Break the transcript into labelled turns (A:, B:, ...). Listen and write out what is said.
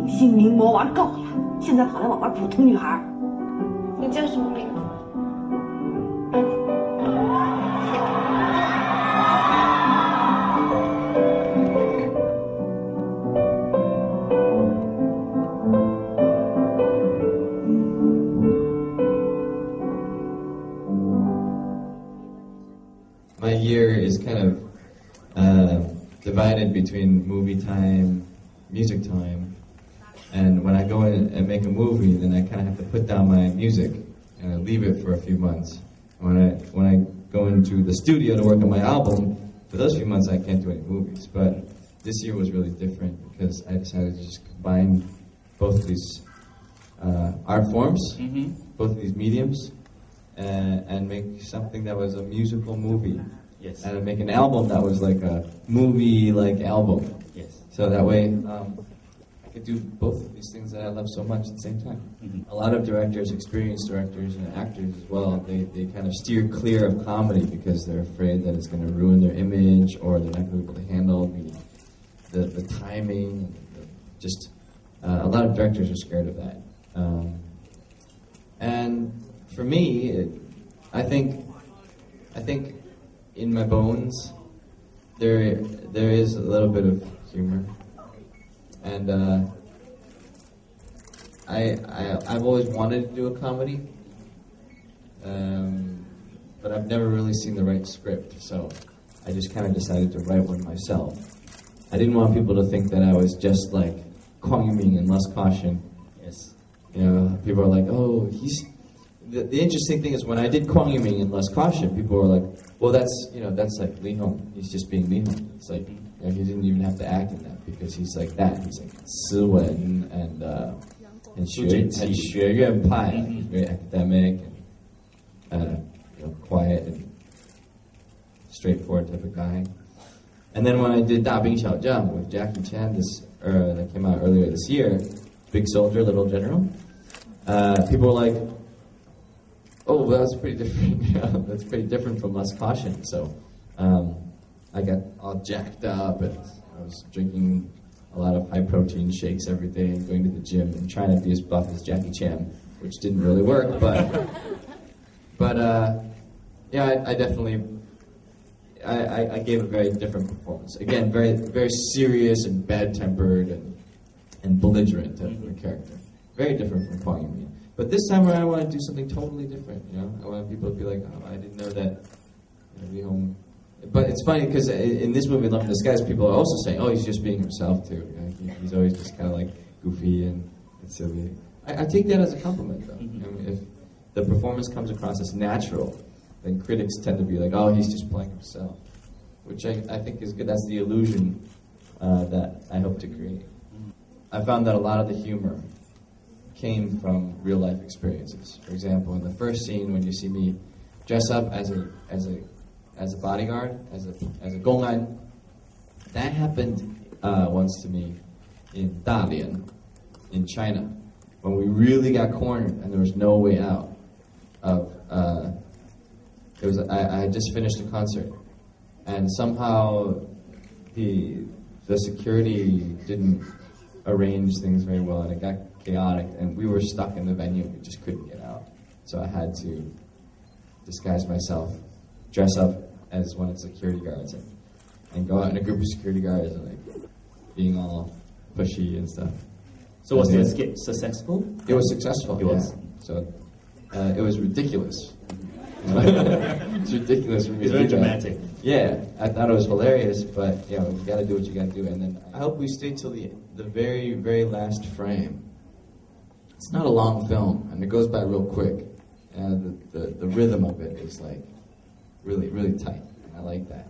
A: 明星名模玩够了，现在跑来玩普通女孩。
B: 你叫什么名字
C: ？My year is kind of divided between movie time, music time, and when I go in and make a movie, then I kind of have to put down my music and I leave it for a few months. When I go into the studio to work on my album, for those few months I can't do any movies. But this year was really different because I decided to just combine both of these art forms, both of these mediums, and make something that was a musical movie.
D: Yes.
C: And make an album that was like a movie-like album.
D: Yes.
C: So that way I could do both of these things that I love so much at the same time. A lot of directors, experienced directors and actors as well, they kind of steer clear of comedy because they're afraid that it's going to ruin their image or they're not going to be able to handle the timing. Just a lot of directors are scared of that. And for me, I think in my bones there is a little bit of humor, and I've always wanted to do a comedy, but I've never really seen the right script, so I just kind of decided to write one myself. I didn't want people to think that I was just like Kwang Yiming and Lust Caution.
D: Yes.
C: You know, people are like, oh, he's... The interesting thing is when I did Kwang Yiming and Lust Caution, people were like, well, that's like Lee Hom. He's just being Lee Hom. It's like, you know, he didn't even have to act in that because he's like that. He's like 斯文 and 学院派. He's very academic and you know, quiet and straightforward type of guy. And then when I did 大兵小将 with Jackie Chan, that came out earlier this year, Big Soldier, Little General, people were like, oh, well, that's pretty different. Yeah, that's pretty different from Lust Caution. So I got all jacked up and I was drinking a lot of high-protein shakes every day and going to the gym and trying to be as buff as Jackie Chan, which didn't really work. But yeah, I definitely... I gave a very different performance. Again, very very serious and bad-tempered and belligerent type of a character. Very different from Kwang Yiming. But this time around, I want to do something totally different. You know, I want people to be like, "Oh, I didn't know that." Lee Hom. But it's funny because in this movie, Love in Disguise, people are also saying, "Oh, he's just being himself too." You know, he's always just kind of like goofy and silly. I take that as a compliment, though. I mean, if the performance comes across as natural, then critics tend to be like, "Oh, he's just playing himself," which I think is good. That's the illusion that I hope to create. I found that a lot of the humor came from real life experiences. For example, in the first scene, when you see me dress up as a bodyguard, as a gong'an, that happened once to me in Dalian, in China, when we really got cornered and there was no way out. I had just finished a concert, and somehow the security didn't arrange things very well, and it got chaotic, and we were stuck in the venue. We just couldn't get out. So I had to disguise myself, dress up as one of the security guards, and go out in a group of security guards and like being all pushy and stuff.
D: So was the skit successful?
C: It was successful.
D: It was.
C: So it was ridiculous. It's ridiculous for me.
D: It's very dramatic.
C: Yeah, I thought it was hilarious, but you know, you got to do what you got to do. And then I hope we stay till the very, very last frame. It's not a long film, and it goes by real quick. And the rhythm of it is like really, really tight. I like that.